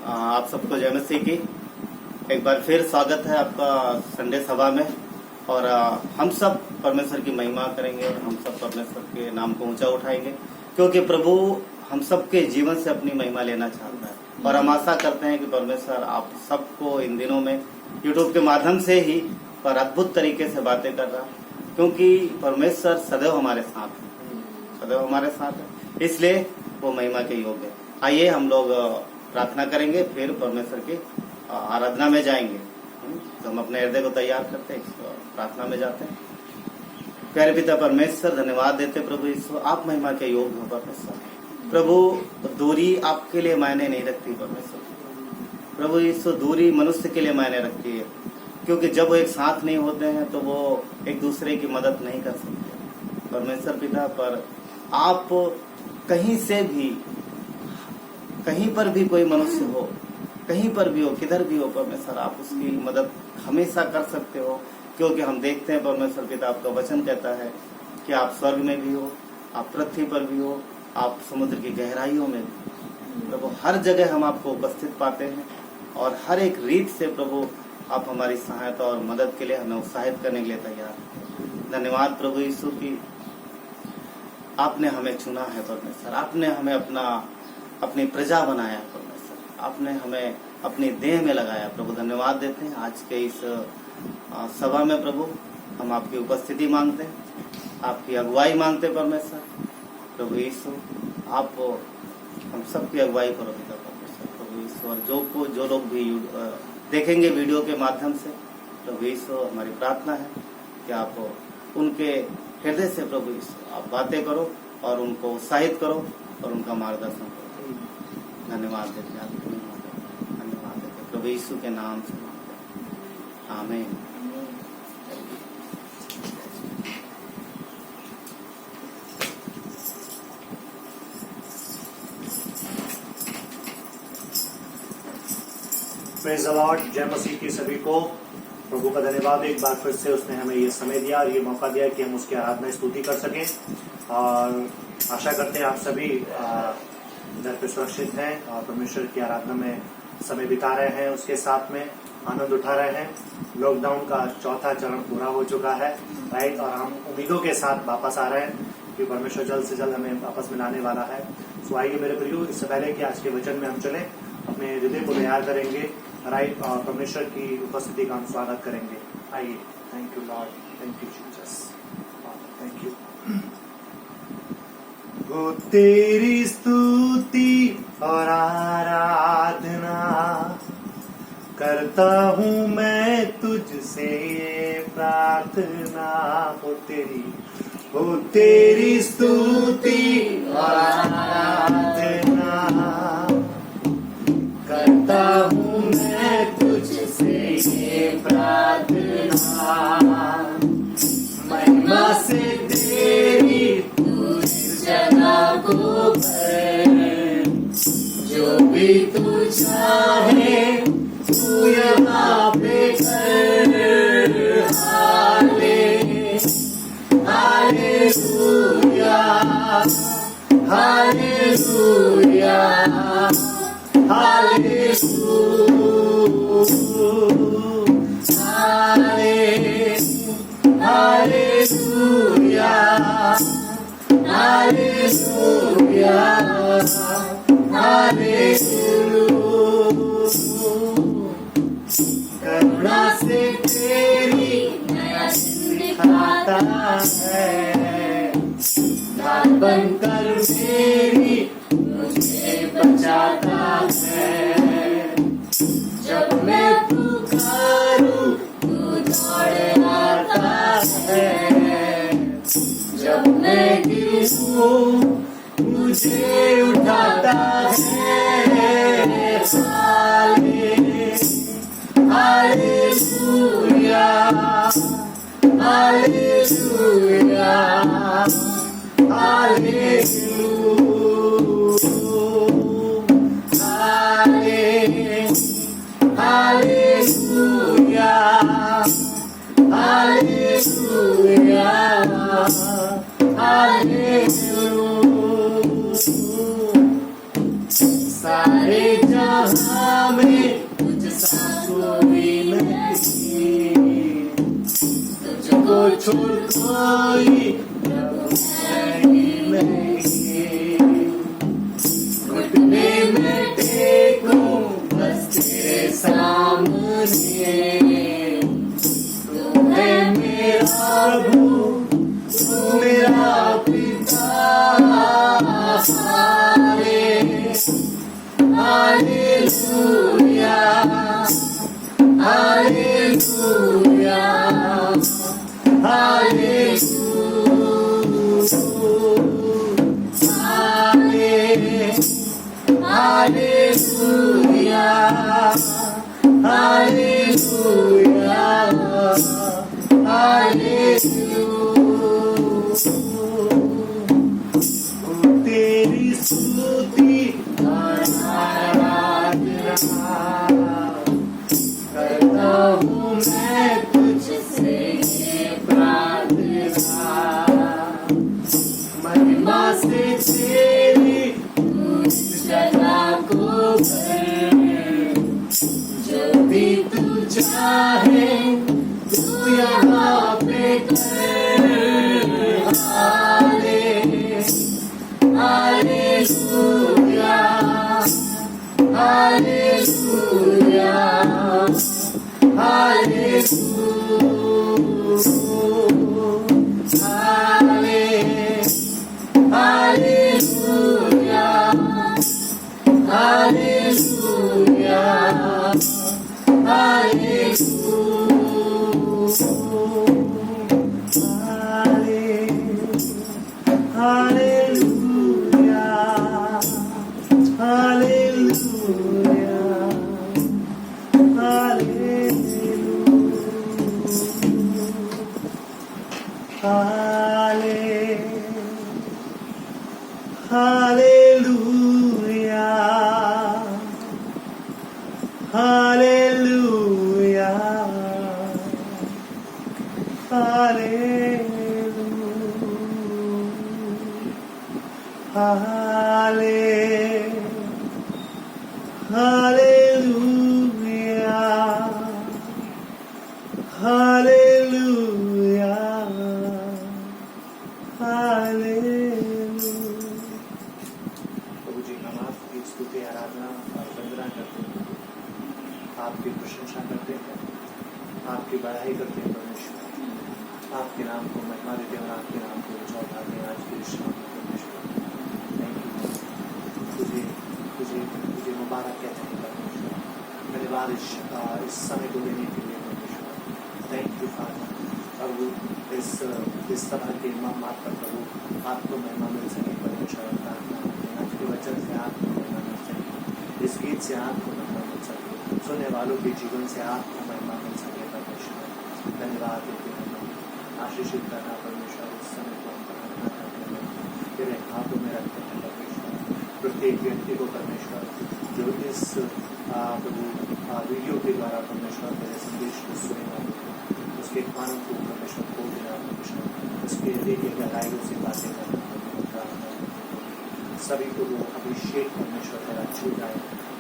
आप सबको जय मसीह की एक बार फिर स्वागत है आपका संडे सभा में। और हम सब परमेश्वर की महिमा करेंगे और हम सब परमेश्वर के नाम को ऊंचा उठाएंगे, क्योंकि प्रभु हम सबके जीवन से अपनी महिमा लेना चाहता है। और हम आशा करते हैं कि परमेश्वर आप सबको इन दिनों में यूट्यूब के माध्यम से ही पर अद्भुत तरीके से बातें कर रहा है, क्योंकि परमेश्वर सदैव हमारे साथ है, सदैव हमारे साथ है, इसलिए वो महिमा के योग्य है। आइए हम लोग प्रार्थना करेंगे, फिर परमेश्वर की आराधना में जाएंगे। तो हम अपने हृदय को तैयार करते हैं, प्रार्थना में जाते हैं। प्यारे पिता परमेश्वर, धन्यवाद देते प्रभु यीशु, आप महिमा के योग्य हो परमेश्वर। प्रभु दूरी आपके लिए मायने नहीं रखती परमेश्वर। प्रभु यीशु दूरी मनुष्य के लिए मायने रखती है, क्योंकि जब वो एक साथ नहीं होते हैं तो वो एक दूसरे की मदद नहीं कर सकते परमेश्वर पिता। पर आप कहीं से भी, कहीं पर भी कोई मनुष्य हो, कहीं पर भी हो, किधर भी हो परमेश्वर, आप उसकी मदद हमेशा कर सकते हो, क्योंकि हम देखते हैं परमेश्वर पिता आपका वचन कहता है कि आप स्वर्ग में भी हो, आप पृथ्वी पर भी हो, आप समुद्र की गहराइयों में भी। प्रभु हर जगह हम आपको उपस्थित पाते हैं और हर एक रीत से प्रभु आप हमारी सहायता और मदद के लिए हमें उत्साहित करने के लिए तैयार हैं। धन्यवाद प्रभु यीशु की आपने हमें चुना है परमेश्वर, आपने हमें अपनी प्रजा बनाया परमेश्वर, आपने हमें अपनी देह में लगाया प्रभु। धन्यवाद देते हैं आज के इस सभा में प्रभु, हम आपकी उपस्थिति मांगते हैं, आपकी अगुवाई मांगते हैं परमेश्वर। प्रभु यीशु आप हम सबकी अगुवाई करो पिता परमेश्वर। प्रभु यीशु और जो लोग भी देखेंगे वीडियो के माध्यम से, प्रभु यीशु हमारी प्रार्थना है कि आप उनके हृदय से प्रभु यीशु आप बातें करो और उनको उत्साहित करो और उनका मार्गदर्शन करो। धन्यवाद देते हैं आपको, धन्यवाद देते प्रभु यीशु के नाम से मांगते हैं, आमीन। प्रेज़ द लॉर्ड, जय मसीह की सभी को। प्रभु का धन्यवाद, एक बार फिर से उसने हमें ये समय दिया और ये मौका दिया कि हम उसकी आराधना स्तुति कर सकें। और आशा करते हैं आप सभी घर पे सुरक्षित हैं और परमेश्वर की आराधना में समय बिता रहे हैं, उसके साथ में आनंद उठा रहे हैं। लॉकडाउन का चौथा चरण पूरा हो चुका है, राइट, और हम उम्मीदों के साथ वापस आ रहे हैं कि परमेश्वर जल्द से जल्द हमें वापस में लाने वाला है। सो आइए मेरे प्रियो, इससे पहले कि आज के वचन में हम चले, अपने हृदय को तैयार करेंगे, राइट, और परमेश्वर की उपस्थिति का हम स्वागत करेंगे। आइए। Thank you Lord, thank you Jesus, thank you. वो तेरी स्तुति और आराधना करता हूँ मैं तुझसे प्रार्थना। हो तेरी स्तुति और आराधना करता हूँ मैं तुझसे प्रार्थना। महिमा से तेरी जगह को भर, जो भी तू चाहे तू यहाँ पे कर। Hallelujah, hallelujah, hallelujah, hallelujah, hallelujah. करुणा से तेरी नया दिखाता है, दान बनकर मेरी मुझे बचाता है। जब मैं पुकारूं तू दौड़ आता है, जब मैं गिरूं मुझे उठाता है। Hallelujah, hallelujah, hallelujah, hallelujah, hallelujah. सारे जहां छोड़ कोई प्रभु नहीं। घुटने में टेकूं बस तेरे सामने, तू है मेरा प्रभु, तू मेरा पिता। Hallelujah, hallelujah, hallelujah, hallelujah, hallelujah. तेरी स्तुति और आराधना करता हूँ मैं तुझसे ये प्रार्थना। महिमा से तेरी उस जगह को भर, जो भी तू चाहे तू यहाँ पे कर। हालेलुया, हालेलुया, हालेलुया, हालेलुया, प्रभु जी, हम आपकी स्तुति आराधना और वंदना करते हैं, आपकी प्रशंसा करते हैं, आपकी बढ़ाई करते हैं परमेश्वर। आपके नाम को महिमा देते हैं और आपके नाम को ऊंचा उठाते हैं आज के शाम में परमेश्वर। थैंक यू, तुझे तुझे तुझे मुबारक कहते हैं परमेश्वर। धन्यवाद इस समय को देने के लिए परमेश्वर। Thank you father. प्रभु इस सभा के मार्ग पर प्रभु आपको महिमा मिल सके परमेश्वर। प्रार्थना आज के वचन से आपको महिमा मिल सके, इस गीत से आपको महिमा मिल सके, सुनने वालों के जीवन से आपको महिमा मिल सके परमेश्वर। धन्यवाद देते हैं, आशीषित करना परमेश्वर। इस समय को हम प्रार्थना करते हैं, तेरे हाथों में रखते हैं परमेश्वर। प्रत्येक व्यक्ति को परमेश्वर जो इस प्रभु वीडियो के द्वारा परमेश्वर तेरे संदेश को सुनेगा, उसके कानों को परमेश्वर खोल देना परमेश्वर, उसके हृदय के गहराइयों से बातें करना प्रार्थना। सभी को वो अभिषेक परमेश्वर तेरा छू जाए,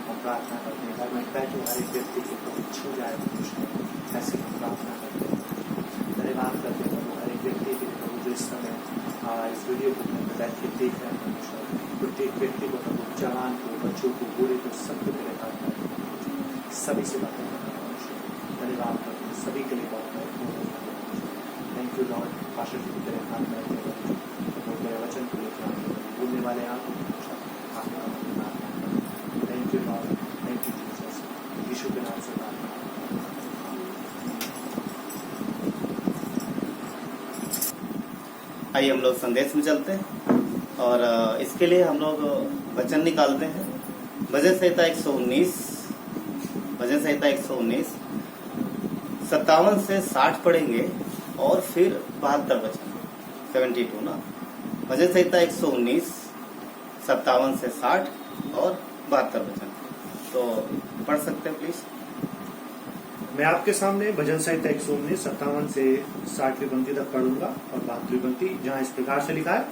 हम प्रार्थना करते हैं। घर में बैठे हर एक व्यक्ति को प्रभु छू जाए परमेश्वर, ऐसे हम प्रार्थना करते हैं। धन्यवाद करते हैं प्रभु हर एक व्यक्ति के प्रभु जो इस समय इस वीडियो को बैठ के देख रहे हैं परमेश्वर। प्रत्येक व्यक्ति को प्रभु, जवान को, बच्चों को, बूढ़े को, सबको तेरे हाथ में सभी से बातें करना परमेश्वर। धन्यवाद करते हैं सभी के लिए बहुत बहुत थैंक यू लॉर्ड। पास्टर जी को तेरे हाथ में रखते हैं, तेरे वचन को लेकर बोलने वाले आप thank you Lord, thank you Jesus. यीशु के नाम से प्रार्थना। आइए हम लोग संदेश में चलते हैं और इसके लिए हम लोग वचन निकालते हैं। भजन संहिता 119, भजन संहिता 119 57 से 60 पढ़ेंगे और फिर 72 वचन 72 ना। भजन संहिता 119 57 से 60 और 72 वचन तो पढ़ सकते हैं प्लीज। मैं आपके सामने भजन संहिता 119 57 से 60वीं पंक्ति तक पढ़ूंगा और 72वीं पंक्ति, जहां इस प्रकार से लिखा है,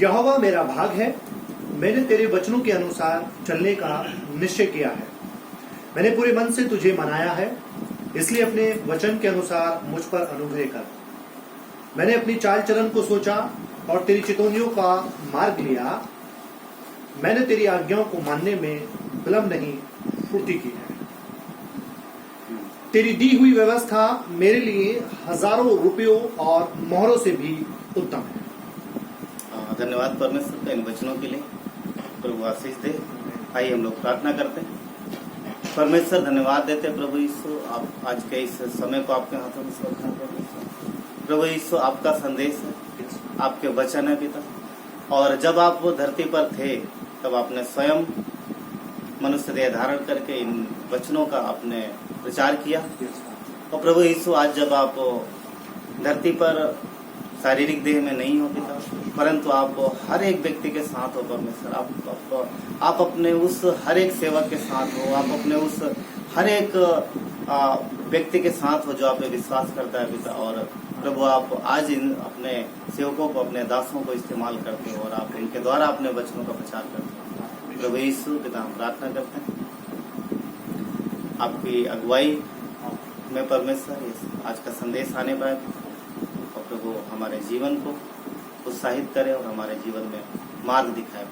यहोवा मेरा भाग है, मैंने तेरे वचनों के अनुसार चलने का निश्चय किया है। मैंने पूरे मन से तुझे मनाया है, इसलिए अपने वचन के अनुसार मुझ पर अनुग्रह कर। मैंने अपनी चाल चलन को सोचा और तेरी चितौनियों का मार्ग लिया। मैंने तेरी आज्ञाओं को मानने में विलंब नहीं, पूर्ति की है। तेरी दी हुई व्यवस्था मेरे लिए हजारों रुपयों और मोहरों से भी उत्तम है। धन्यवाद परमेश्वर के इन वचनों के लिए, प्रभु आशीष दे। आइए हम लोग प्रार्थना करते हैं। परमेश्वर धन्यवाद देते हैं प्रभु यीशु, आप आज के इस समय को आपके हाथों में सौंपते हैं। प्रभु यीशु आपका संदेश है, आपके वचन है पिता, और जब आप वो धरती पर थे तब आपने स्वयं मनुष्य देह धारण करके इन वचनों का आपने प्रचार किया। और प्रभु यीशु आज जब आप धरती पर शारीरिक देह में नहीं हो पिता, परंतु आप हर एक व्यक्ति के साथ हो परमेश्वर। आप अपने उस हर एक सेवक के साथ हो, आप अपने उस हर एक व्यक्ति के साथ हो जो आप पे विश्वास करता है पिता। और प्रभु आप आज इन अपने सेवकों को, अपने दासों को इस्तेमाल करते हो और आप इनके द्वारा अपने वचनों का प्रचार करते हो। प्रभु यीशु पिता हम प्रार्थना करते हैं आपकी अगुवाई में परमेश्वर आज का संदेश आने पाए और प्रभु हमारे जीवन को उत्साहित करे और हमारे जीवन में मार्ग दिखाए।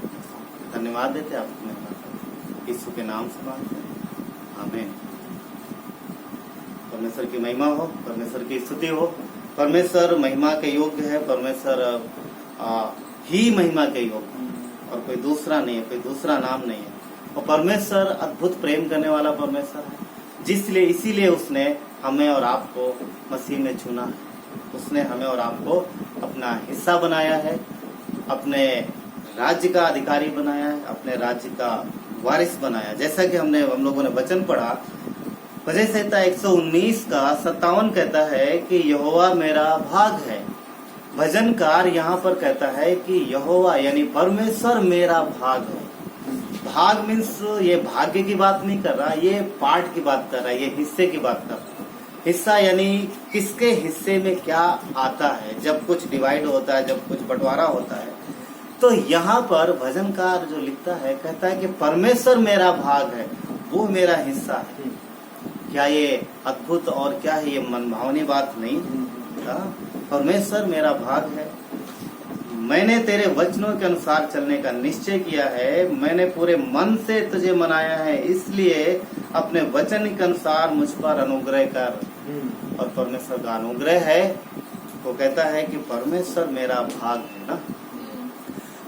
धन्यवाद देते हैं आपको, यीशु के नाम से मांगते हैं, आमीन। परमेश्वर की महिमा हो, परमेश्वर की स्तुति हो। परमेश्वर महिमा के योग्य है, परमेश्वर ही महिमा के योग्य है और कोई दूसरा नहीं है, कोई दूसरा नाम नहीं है। और परमेश्वर अद्भुत प्रेम करने वाला परमेश्वर है, जिसलिए इसीलिए उसने हमें और आपको मसीह में चुना है। उसने हमें और आपको अपना हिस्सा बनाया है, अपने राज्य का अधिकारी बनाया है, अपने राज्य का वारिस बनाया। जैसा कि हम लोगों ने वचन पढ़ा, भजन संहिता 119 का 57 कहता है कि यहोवा मेरा भाग है। भजनकार यहाँ पर कहता है कि यहोवा यानी परमेश्वर मेरा भाग है। भाग मीन्स ये भाग्य की बात नहीं कर रहा, ये पार्ट की बात कर रहा है, ये हिस्से की बात कर रहा है। हिस्सा यानी किसके हिस्से में क्या आता है। जब कुछ डिवाइड होता है, जब कुछ बंटवारा होता है, तो यहाँ पर भजनकार जो लिखता है कहता है कि परमेश्वर मेरा भाग है, वो मेरा हिस्सा है। क्या ये अद्भुत और क्या है ये मनभावनी बात नहीं? परमेश्वर मेरा भाग है। मैंने तेरे वचनों के अनुसार चलने का निश्चय किया है, मैंने पूरे मन से तुझे मनाया है, इसलिए अपने वचन के अनुसार मुझ पर अनुग्रह कर। और परमेश्वर का अनुग्रह है, वो कहता है कि परमेश्वर मेरा भाग है ना।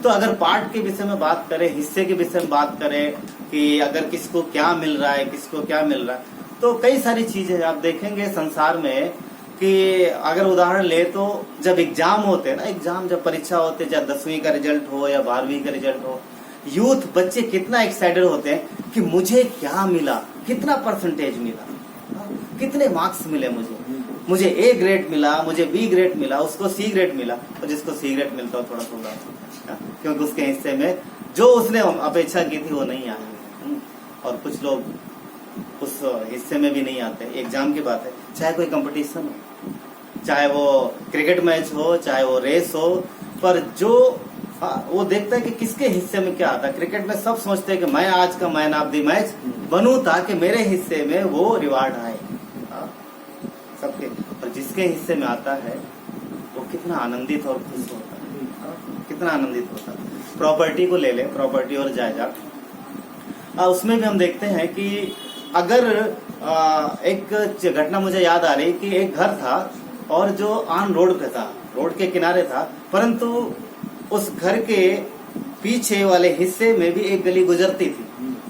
तो अगर पार्ट के विषय में बात करें, हिस्से के विषय में बात करें कि अगर किसको क्या मिल रहा है, किसको क्या मिल रहा है, तो कई सारी चीजें आप देखेंगे संसार में कि अगर उदाहरण ले तो जब एग्जाम होते हैं ना, एग्जाम जब परीक्षा होते हैं, चाहे 10वीं का रिजल्ट हो या 12वीं का रिजल्ट हो, यूथ बच्चे कितना एक्साइटेड होते हैं कि मुझे क्या मिला, कितना परसेंटेज मिला, कितने मार्क्स मिले, मुझे ए ग्रेड मिला, मुझे बी ग्रेड मिला, उसको सी ग्रेड मिला। और जिसको सी ग्रेड मिलता हो थोड़ा थोड़ा, क्योंकि उसके हिस्से में जो उसने अपेक्षा की थी वो नहीं आया। और कुछ लोग उस हिस्से में भी नहीं आते। एग्जाम की बात है, चाहे कोई कंपटीशन हो, चाहे वो क्रिकेट मैच हो, चाहे वो रेस हो, पर जो वो देखता है कि किसके हिस्से में क्या आता है। क्रिकेट में सब सोचते हैं कि मैं आज का मैन ऑफ द मैच बनूं ताकि मेरे हिस्से में वो रिवार्ड आए सबके। और जिसके हिस्से में आता है वो कितना आनंदित और खुश होता है, कितना आनंदित होता है। प्रॉपर्टी को ले ले, प्रॉपर्टी और जायदाद, उसमें भी हम देखते हैं कि अगर एक घटना मुझे याद आ रही कि एक घर था और जो ऑन रोड पे था, रोड के किनारे था, परंतु उस घर के पीछे वाले हिस्से में भी एक गली गुजरती थी,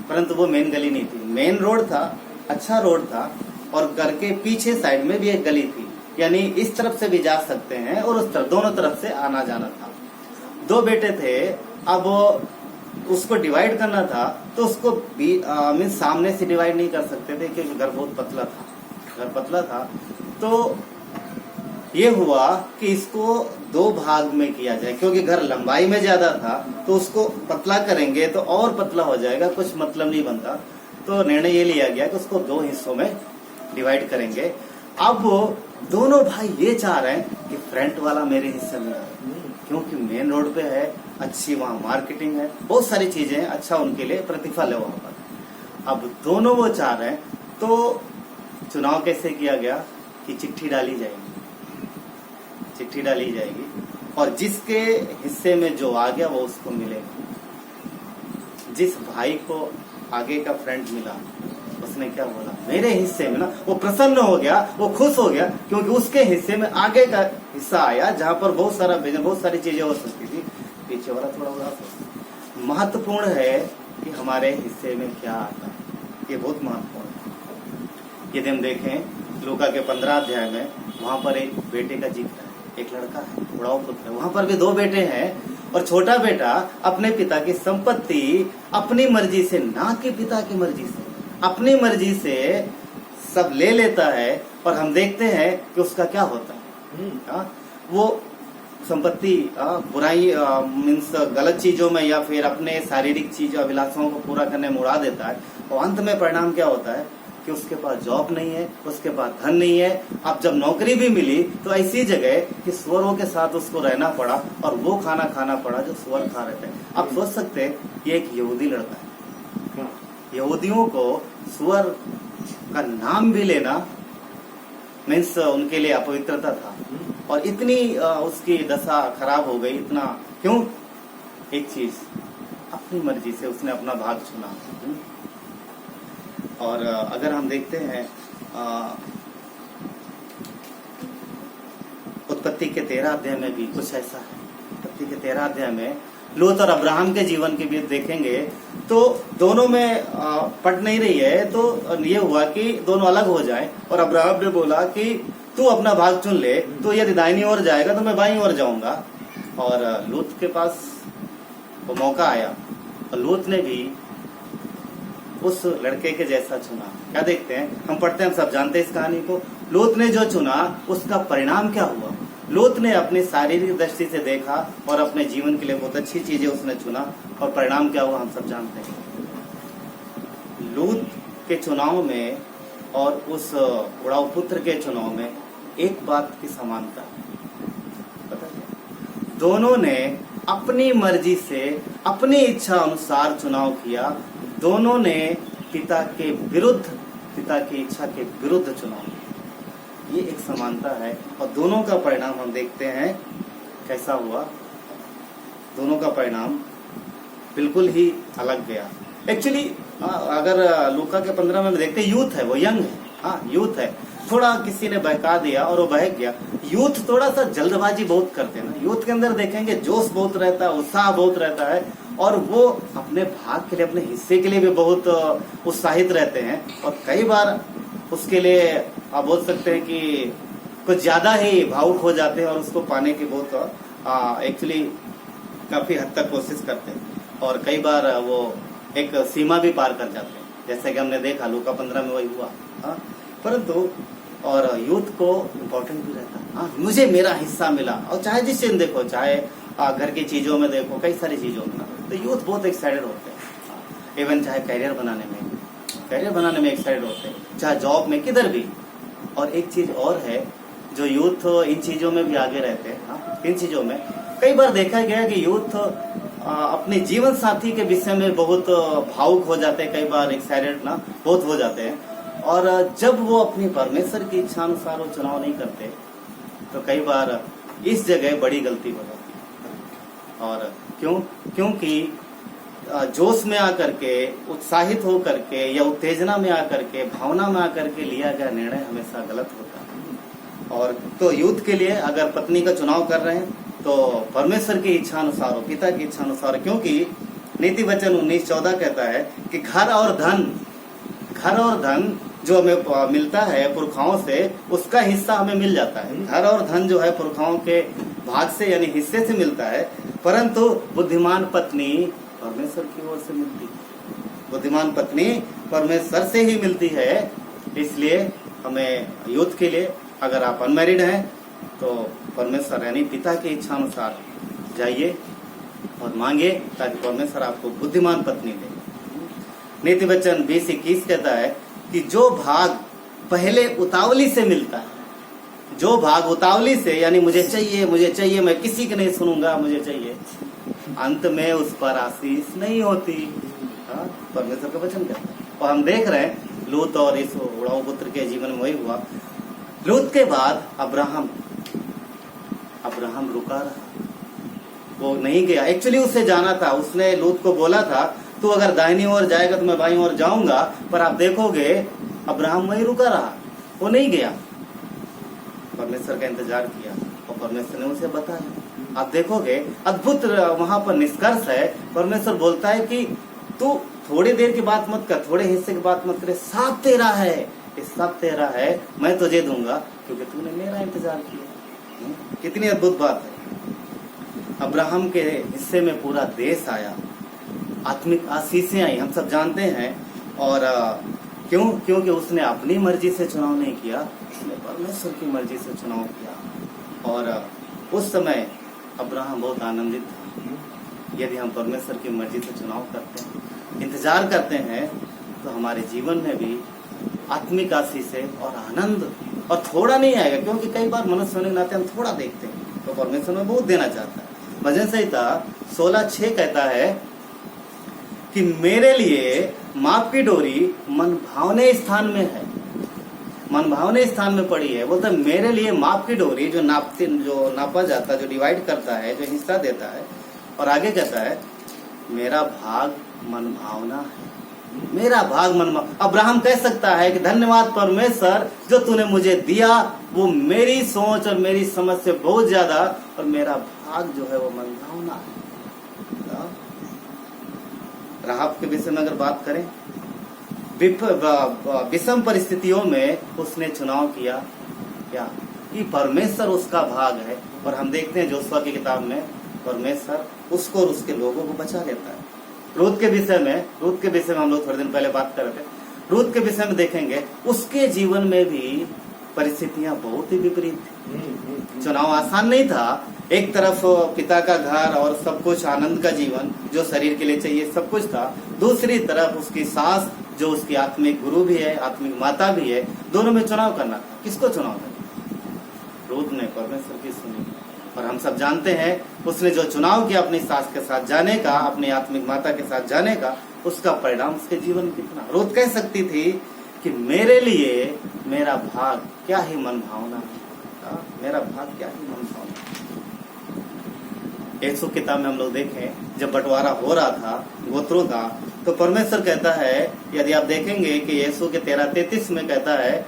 परंतु वो मेन गली नहीं थी। मेन रोड था, अच्छा रोड था, और घर के पीछे साइड में भी एक गली थी, यानी इस तरफ से भी जा सकते हैं और उस तरफ, दोनों तरफ से आना जाना था। दो बेटे थे, अब उसको डिवाइड करना था तो उसको मीन सामने से डिवाइड नहीं कर सकते थे क्योंकि घर बहुत पतला था, घर पतला था। तो ये हुआ कि इसको दो भाग में किया जाए, क्योंकि घर लंबाई में ज्यादा था तो उसको पतला करेंगे तो और पतला हो जाएगा, कुछ मतलब नहीं बनता। तो निर्णय ये लिया गया कि उसको दो हिस्सों में डिवाइड करेंगे। अब दोनों भाई ये चाह रहे हैं कि फ्रंट वाला मेरे हिस्से में आए, क्योंकि मेन रोड पे है, अच्छी वहाँ मार्केटिंग है, बहुत सारी चीजें हैं, अच्छा उनके लिए प्रतिफल है वहां पर। अब दोनों वो चाह रहे हैं, तो चुनाव कैसे किया गया कि चिट्ठी डाली जाएगी, चिट्ठी डाली जाएगी और जिसके हिस्से में जो आ गया वो उसको मिलेगा। जिस भाई को आगे का फ्रेंड मिला उसने क्या बोला, मेरे हिस्से में ना, वो प्रसन्न हो गया, वो खुश हो गया क्योंकि उसके हिस्से में आगे का हिस्सा आया जहां पर बहुत सारा बिजनेस, बहुत सारी चीजें हो सकती थी। पीछे वाला थोड़ा उदास हो। महत्वपूर्ण है कि हमारे हिस्से में क्या आता है, ये बहुत महत्वपूर्ण है। यदि हम देखें लूका के 15 अध्याय में, वहां पर एक बेटे का जिक्र है, एक लड़का है, बुढ़ाऊ पुत्र है, वहां पर भी 2 बेटे हैं और छोटा बेटा अपने पिता की संपत्ति अपनी मर्जी से, ना कि पिता की मर्जी से, अपनी मर्जी से सब ले लेता है और हम देखते हैं कि उसका क्या होता है। वो संपत्ति बुराई मीन्स गलत चीजों में या फिर अपने शारीरिक चीज अभिलाषाओं को पूरा करने में उड़ा देता है और अंत में परिणाम क्या होता है कि उसके पास जॉब नहीं है, उसके पास धन नहीं है। अब जब नौकरी भी मिली तो ऐसी जगह कि सुअरों के साथ उसको रहना पड़ा और वो खाना खाना पड़ा जो सुअर खा रहे थे। आप सोच सकते हैं ये एक यहूदी लड़का है। यहूदियों को सुअर का नाम भी लेना मीन्स उनके लिए अपवित्रता था और इतनी उसकी दशा खराब हो गई। इतना क्यों? एक चीज, अपनी मर्जी से उसने अपना भाग चुना। और अगर हम देखते हैं उत्पत्ति के 13 अध्याय में भी कुछ ऐसा है। उत्पत्ति के 13 अध्याय में लूत और अब्राहम के जीवन के भी देखेंगे तो दोनों में पट नहीं रही है, तो ये हुआ कि दोनों अलग हो जाएं और अब्राहम ने बोला कि तू अपना भाग चुन ले, तो यदि दाहिनी ओर जाएगा तो मैं बाईं ओर जाऊंगा। और लूत के पास वो मौका आया और लूत ने भी उस लड़के के जैसा चुना। क्या देखते हैं, हम पढ़ते हैं, हम सब जानते हैं इस कहानी को। लूत ने जो चुना उसका परिणाम क्या हुआ? लूत ने अपनी शारीरिक दृष्टि से देखा और अपने जीवन के लिए बहुत अच्छी चीजें उसने चुना और परिणाम क्या हुआ हम सब जानते हैं। लूत के चुनाव में और उस बुढ़ाऊ पुत्र के चुनाव में एक बात की समानता पता है, दोनों ने अपनी मर्जी से अपनी इच्छा अनुसार चुनाव किया। दोनों ने पिता के विरुद्ध, पिता की इच्छा के विरुद्ध चुनाव किया। ये एक समानता है और दोनों का परिणाम हम देखते हैं कैसा हुआ। दोनों का परिणाम बिल्कुल ही अलग गया। एक्चुअली अगर लूका के 15 में देखते, यूथ है, वो यंग है, हाँ यूथ है, थोड़ा किसी ने बहका दिया और वो बहक गया। यूथ थोड़ा सा जल्दबाजी बहुत करते हैं ना, यूथ के अंदर देखेंगे जोश बहुत रहता है, उत्साह बहुत रहता है और वो अपने भाग के लिए, अपने हिस्से के लिए भी बहुत उत्साहित रहते हैं और कई बार उसके लिए आप बोल सकते हैं कि कुछ ज्यादा ही भावुक हो जाते हैं और उसको पाने की बहुत एक्चुअली काफी हद तक कोशिश करते हैं और कई बार वो एक सीमा भी पार कर जाते हैं, जैसे कि हमने देखा लूका 15 में वही हुआ। परंतु और यूथ को इम्पोर्टेंट भी रहता है, हाँ मुझे मेरा हिस्सा मिला। और चाहे जिस चीज देखो, चाहे घर की चीजों में देखो, कई सारी चीजों में, तो यूथ बहुत एक्साइटेड होते हैं। इवन चाहे करियर बनाने में एक्साइटेड होते हैं, चाहे जॉब में, किधर भी। और एक चीज और है जो यूथ इन चीजों में भी आगे रहते हैं। इन चीजों में कई बार देखा गया कि यूथ अपने जीवन साथी के विषय में बहुत भावुक हो जाते हैं, कई बार एक्साइटेड ना बहुत हो जाते हैं और जब वो अपनी परमेश्वर की इच्छा अनुसार वो चुनाव नहीं करते तो कई बार इस जगह बड़ी गलती हो जाती है। और क्योंकि जोश में आकर के, उत्साहित हो करके या उत्तेजना में आकर के, भावना में आकर के लिया गया निर्णय हमेशा गलत होता है। और तो यूथ के लिए अगर पत्नी का चुनाव कर रहे हैं तो परमेश्वर की इच्छा अनुसार हो, पिता की इच्छा अनुसार, क्योंकि नीति वचन 19:14 कहता है कि घर और धन जो हमें मिलता है पुरखाओं से, उसका हिस्सा हमें मिल जाता है। घर और धन जो है पुरखाओं के भाग से यानी हिस्से से मिलता है, परंतु बुद्धिमान पत्नी परमेश्वर की ओर से मिलती है। बुद्धिमान पत्नी परमेश्वर से ही मिलती है। इसलिए हमें यूथ के लिए, अगर आप अनमैरिड हैं तो परमेश्वर यानी पिता की इच्छा अनुसार जाइए और मांगे ताकि परमेश्वर आपको बुद्धिमान पत्नी दे। नीति वचन 20:21 कहता है कि जो भाग पहले उतावली से मिलता है, जो भाग उतावली से यानी मुझे चाहिए, मैं किसी की नहीं सुनूंगा, मुझे चाहिए, अंत में उस पर आशीष नहीं होती। परमेश्वर का वचन कहता है। और हम देख रहे हैं लूत और इस बुढ़ाऊ पुत्र के जीवन में वही हुआ। लूत के बाद अब्राहम, अब्राहम रुका रहा, वो नहीं गया। एक्चुअली उसे जाना था, उसने लूत को बोला था तू अगर दाहिनी ओर जाएगा तो मैं बाईं ओर जाऊंगा, पर आप देखोगे अब्राहम वहीं रुका रहा, वो नहीं गया। परमेश्वर का इंतजार किया और परमेश्वर ने उसे बताया। आप देखोगे अद्भुत वहां पर निष्कर्ष है। परमेश्वर बोलता है कि तू थोड़ी देर की बात मत कर, थोड़े हिस्से की बात मत करे, सब तेरा है, ये सब तेरा है, मैं तुझे दूंगा क्योंकि तूने मेरा इंतजार किया। कितनी अद्भुत बात है। अब्राहम के हिस्से में पूरा देश आया, आत्मिक आशीषें आई, हम सब जानते हैं। और क्योंकि उसने अपनी मर्जी से चुनाव नहीं किया, उसने परमेश्वर की मर्जी से चुनाव किया। और उस समय अब्राहम बहुत आनंदित था। यदि हम परमेश्वर की मर्जी से चुनाव करते हैं, इंतजार करते हैं, तो हमारे जीवन में भी आत्मिक आशीषें और आनंद और थोड़ा नहीं आएगा, क्योंकि कई बार मनुष्य होने के नाते हम थोड़ा देखते हैं, तो परमेश्वर में बहुत देना चाहता है। भजन संहिता 16:6 कहता है कि मेरे लिए माप की डोरी मन भावने स्थान में है, मन भावने स्थान में पड़ी है। बोलता है मेरे लिए माप की डोरी, जो नापा जाता, जो डिवाइड करता है, जो हिस्सा देता है। और आगे कहता है मेरा भाग मन भावना है, मेरा भाग मन। अब्राहम कह सकता है कि धन्यवाद परमेश्वर, जो तूने मुझे दिया वो मेरी सोच और मेरी समझ से बहुत ज्यादा, और मेरा भाग जो है वो मन भावना है। राहब के विषय में अगर बात करें, विषम परिस्थितियों में उसने चुनाव किया क्या कि परमेश्वर उसका भाग है। और हम देखते हैं जोशुआ की किताब में परमेश्वर उसको और उसके लोगों को बचा लेता है। रूत के विषय में हम लोग थोड़े दिन पहले बात कर रहे थे। रूत के विषय में देखेंगे, उसके जीवन में भी परिस्थितियां बहुत ही विपरीत थी। चुनाव आसान नहीं था। एक तरफ पिता का घर और सब कुछ, आनंद का जीवन जो शरीर के लिए चाहिए, सब कुछ था। दूसरी तरफ उसकी सास, जो उसकी आत्मिक गुरु भी है, आत्मिक माता भी है। दोनों में चुनाव करना था। किसको चुनाव करना? रूत ने परमेश्वर की सुनी। और हम सब जानते हैं उसने जो चुनाव किया अपनी सास के साथ जाने का, अपनी आत्मिक माता के साथ जाने का, उसका परिणाम उसके जीवन में कितना। रूत कह सकती थी कि मेरे लिए मेरा भाग क्या ही मन भावना है, मेरा भाग क्या ही मन भावना। यीशु किताब में हम लोग देखें, जब बंटवारा हो रहा था गोत्रों का, तो परमेश्वर कहता है, यदि आप देखेंगे कि यीशु के 13:33 में कहता है,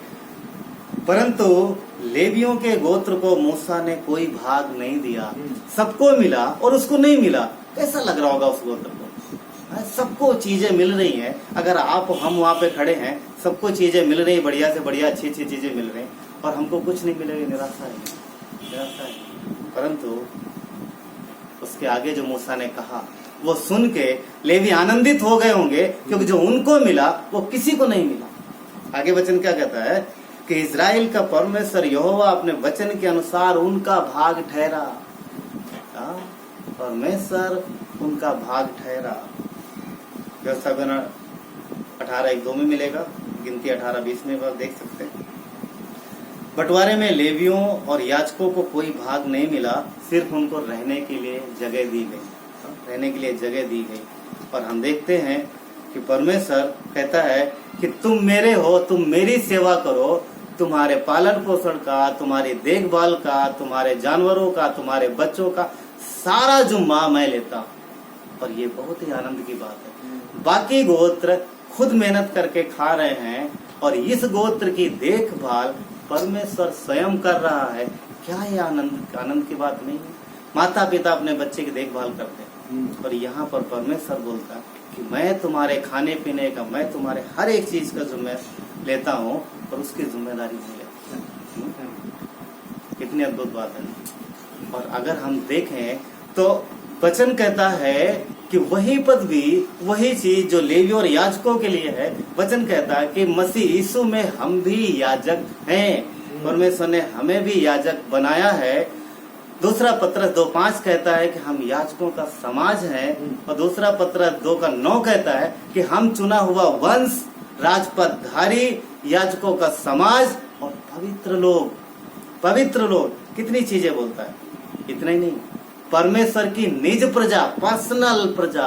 परंतु लेवियों के गोत्र को मूसा ने कोई भाग नहीं दिया, सबको मिला और उसको नहीं मिला। कैसा लग रहा होगा उस गोत्र को? सबको चीजें मिल रही हैं। अगर आप हम वहां पे खड़े हैं, सबको चीजें मिल रही, बढ़िया से बढ़िया अच्छी अच्छी चीजें मिल रही, और हमको कुछ नहीं मिलेगी, निराशा है। परंतु उसके आगे जो मूसा ने कहा, वो सुन के लेवी आनंदित हो गए होंगे, क्योंकि जो उनको मिला वो किसी को नहीं मिला। आगे वचन क्या कहता है कि इजराइल का परमेश्वर यहोवा अपने वचन के अनुसार उनका भाग ठहरा। परमेश्वर उनका भाग ठहरा। व्यवस्था 18:1-2 में मिलेगा, गिनती 18-20 में आप देख सकते हैं। बंटवारे में लेवियों और याजकों को कोई भाग नहीं मिला, सिर्फ उनको रहने के लिए जगह दी गई, रहने के लिए जगह दी गई। और हम देखते हैं कि परमेश्वर कहता है कि तुम मेरे हो, तुम मेरी सेवा करो, तुम्हारे पालन पोषण का, तुम्हारी देखभाल का, तुम्हारे जानवरों का, तुम्हारे बच्चों का सारा जुम्मा मैं लेता हूं। और ये बहुत ही आनंद की बात है। बाकी गोत्र खुद मेहनत करके खा रहे हैं और इस गोत्र की देखभाल परमेश्वर स्वयं कर रहा है। क्या ये आनंद की बात नहीं है? माता पिता अपने बच्चे की देखभाल करते हैं, और यहाँ पर परमेश्वर बोलता है कि मैं तुम्हारे खाने पीने का, मैं तुम्हारे हर एक चीज का जिम्मे लेता हूँ, और उसकी जिम्मेदारी नहीं लेता। कितनी अद्भुत बात है ना। और अगर हम देखें तो वचन कहता है कि वही पदवी, वही चीज जो लेवी और याजकों के लिए है, वचन कहता है कि मसीह यीशु में हम भी याजक हैं। परमेश्वर ने हमें भी याजक बनाया है। दूसरा पत्रस 2:5 कहता है कि हम याजकों का समाज है, और दूसरा पत्रस 2:9 कहता है कि हम चुना हुआ वंश, राजपदधारी, याजकों का समाज और पवित्र लोग। पवित्र लोग कितनी चीजें बोलता है। इतना ही नहीं, परमेश्वर की निज प्रजा, पर्सनल प्रजा,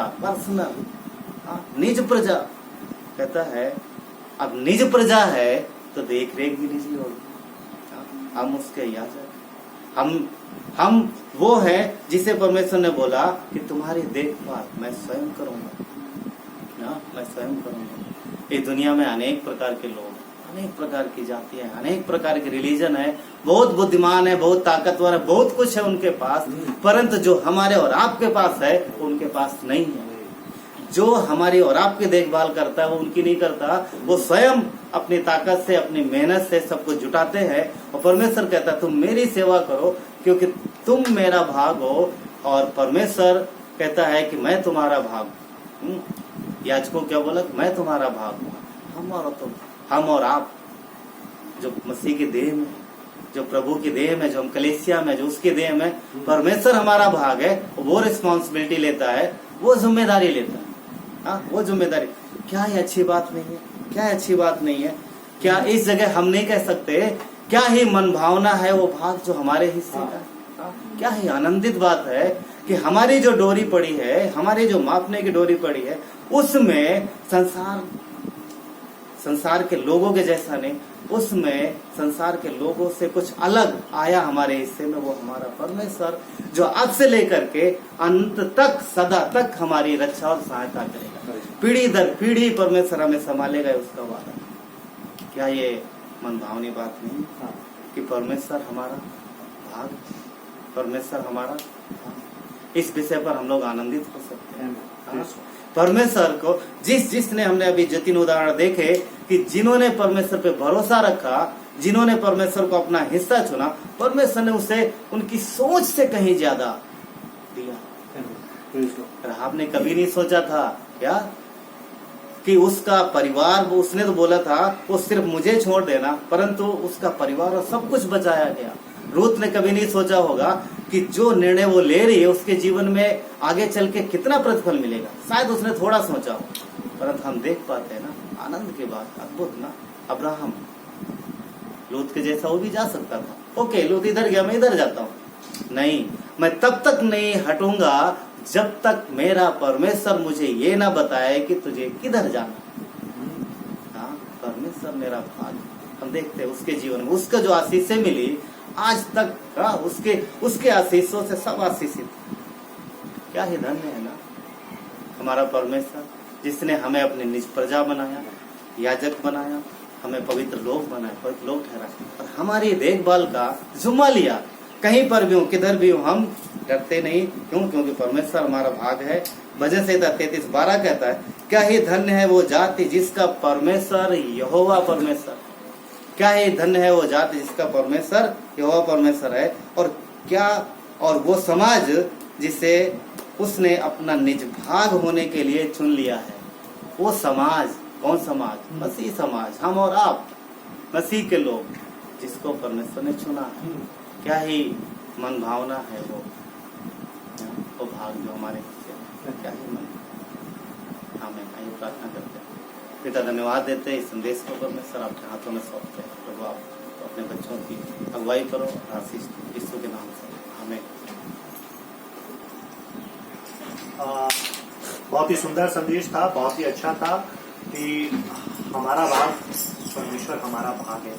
निज प्रजा कहता है। अब निज प्रजा है तो देख रेख भी निजी होगी। हम उसके याजक, हम वो हैं जिसे परमेश्वर ने बोला कि तुम्हारी देखभाल मैं स्वयं करूंगा ना, मैं स्वयं करूंगा। इस दुनिया में अनेक प्रकार के लोग, अनेक प्रकार की जातियां, अनेक प्रकार के रिलीजन है, बहुत बुद्धिमान है, बहुत ताकतवर है, बहुत कुछ है उनके पास, परंतु जो हमारे और आपके पास है उनके पास नहीं है। जो हमारी और आपकी देखभाल करता है वो उनकी नहीं करता, वो स्वयं अपनी ताकत से, अपनी मेहनत से सब कुछ जुटाते हैं। और परमेश्वर कहता है तुम मेरी सेवा करो क्योंकि तुम मेरा भाग हो। और परमेश्वर कहता है कि मैं तुम्हारा भाग। याजकों क्या बोला, मैं तुम्हारा भाग हूँ। हम और आप जो मसीह की देह में, जो प्रभु की देह में, जो हम कलीसिया में, जो उसकी देह में, परमेश्वर हमारा भाग है। वो रिस्पॉन्सिबिलिटी लेता है, वो जिम्मेदारी लेता है। हाँ, वो जिम्मेदारी। क्या ये अच्छी बात नहीं है? क्या अच्छी बात नहीं है? क्या इस जगह हम नहीं कह सकते क्या ही मन भावना है वो भाग जो हमारे हिस्से का है? क्या ही आनंदित बात है कि हमारी जो डोरी पड़ी है, हमारी जो मापने की डोरी पड़ी है, उसमें संसार के लोगों के जैसा नहीं, उसमें संसार के लोगों से कुछ अलग आया हमारे हिस्से में। वो हमारा परमेश्वर जो अब से लेकर के अंत तक, सदा तक हमारी रक्षा और सहायता करेगा। पीढ़ी दर पीढ़ी परमेश्वर हमें संभालेगा, उसका वादा। क्या ये मन भावनी बात नहीं कि परमेश्वर हमारा भाग, परमेश्वर हमारा भाग। इस विषय पर हम लोग आनंदित हो सकते हैं। परमेश्वर को जिसने हमने अभी जो 3 उदाहरण देखे कि जिन्होंने परमेश्वर पे भरोसा रखा, जिन्होंने परमेश्वर को अपना हिस्सा चुना, परमेश्वर ने उसे उनकी सोच से कहीं ज्यादा दिया। राहब ने कभी नहीं सोचा था क्या कि उसका परिवार, वो उसने तो बोला था वो सिर्फ मुझे छोड़ देना, परंतु उसका परिवार और सब कुछ बचाया गया। रूत ने कभी नहीं सोचा होगा कि जो निर्णय वो ले रही है उसके जीवन में आगे चल के कितना प्रतिफल मिलेगा। शायद उसने थोड़ा सोचा हो, परंतु हम देख पाते हैं ना आनंद के बाद, अद्भुत ना। अब्राहम लूत के जैसा वो भी जा सकता था। ओके, लूत इधर गया, मैं इधर जाता हूँ। नहीं, मैं तब तक नहीं हटूंगा जब तक मेरा परमेश्वर मुझे ये ना बताए कि तुझे किधर जाना। हाँ, परमेश्वर मेरा भाग। हम देखते हैं उसके जीवन में उसका जो आशीषें मिली आज तक, उसके आशीषों से सब आशीषित। क्या ही धन्य है ना हमारा परमेश्वर, जिसने हमें अपनी निज प्रजा बनाया, याजक बनाया, हमें पवित्र लोग बनाया, पवित्र लोग ठहराया और हमारी देखभाल का जिम्मा लिया। कहीं पर भी हो, किधर भी हो, हम डरते नहीं। क्यों? क्योंकि परमेश्वर हमारा भाग है। भजन संहिता 33:12 कहता है, क्या ही धन्य है वो जाति जिसका परमेश्वर यहोवा परमेश्वर। क्या ही धन्य है वो जाति जिसका परमेश्वर यहोवा परमेश्वर है। और क्या, और वो समाज जिसे उसने अपना निज भाग होने के लिए चुन लिया है। वो समाज, कौन समाज? मसीह समाज, हम और आप, मसीह के लोग जिसको परमेश्वर ने चुना है। क्या ही मन भावना है वो भाग जो हमारे हिस्से में। क्या ही मन। हमें आइए प्रार्थना करते हैं। पिता, धन्यवाद देते हैं इस संदेश को परमेश्वर आपके हाथों में सौंपते हैं। प्रभु आप अपने बच्चों की अगुवाई करो, आशीष यीशु के नाम से, हमें। बहुत ही सुंदर संदेश था, बहुत ही अच्छा था कि हमारा भाग, परमेश्वर हमारा भाग है।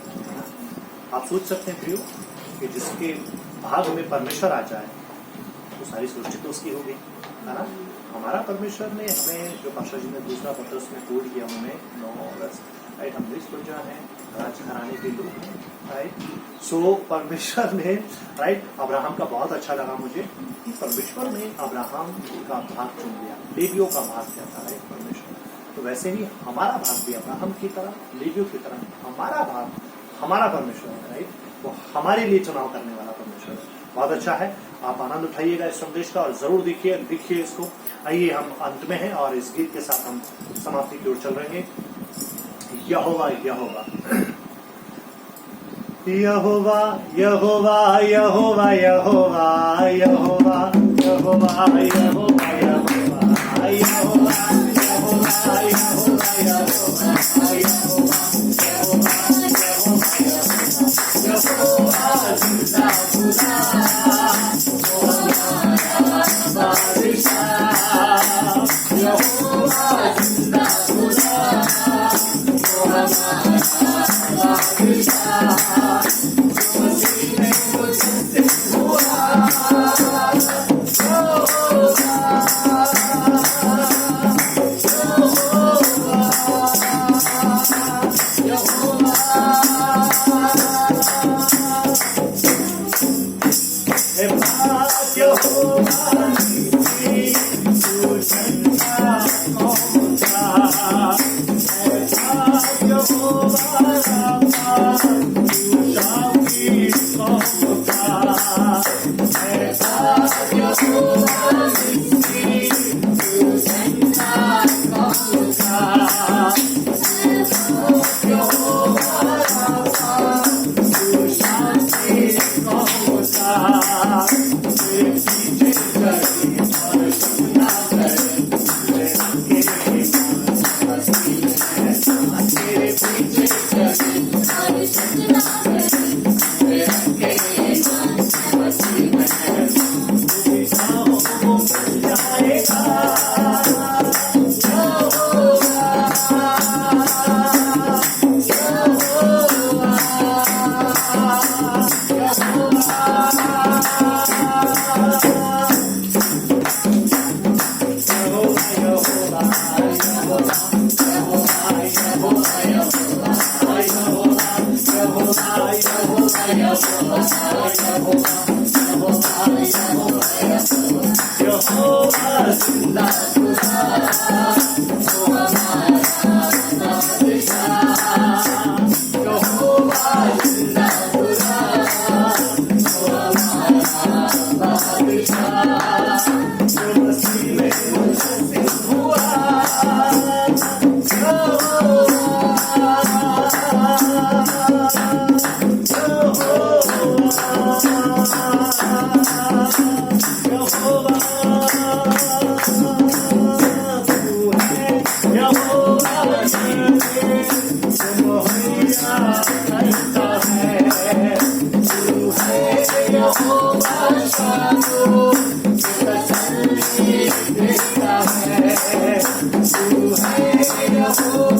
आप सोच सकते हैं प्रियो कि जिसके भाग में परमेश्वर आ जाए तो सारी सृष्टि तो उसकी होगी, है ना। हमारा परमेश्वर ने हमें, जो पाशा जी ने दूसरा पत्रस में कोड किया, हमें 9 राइट, हम निज प्रजा हैं, राज घराने के लोग हैं, राइट। सो परमेश्वर ने, राइट, अब्राहम का बहुत अच्छा लगा मुझे कि परमेश्वर ने अब्राहम का भाग चुन लिया। लेवियों का भाग क्या था, राइट, परमेश्वर। तो वैसे ही हमारा भाग भी अब्राहम की तरह, लेवियों की तरह हमारा भाग हमारा परमेश्वर है, राइट। वो हमारे लिए चुनाव करने वाला परमेश्वर है। बहुत अच्छा है। आप आनंद उठाइएगा इस संदेश का और जरूर देखिए इसको। आइए, हम अंत में हैं और इस गीत के साथ हम समाप्ति की ओर चल रहे हैं। यहोवा यहोवा यहोवा यहोवा यहोवा यहोवा यहोवा यहोवा यहोवा यहोवा तू है यहोवा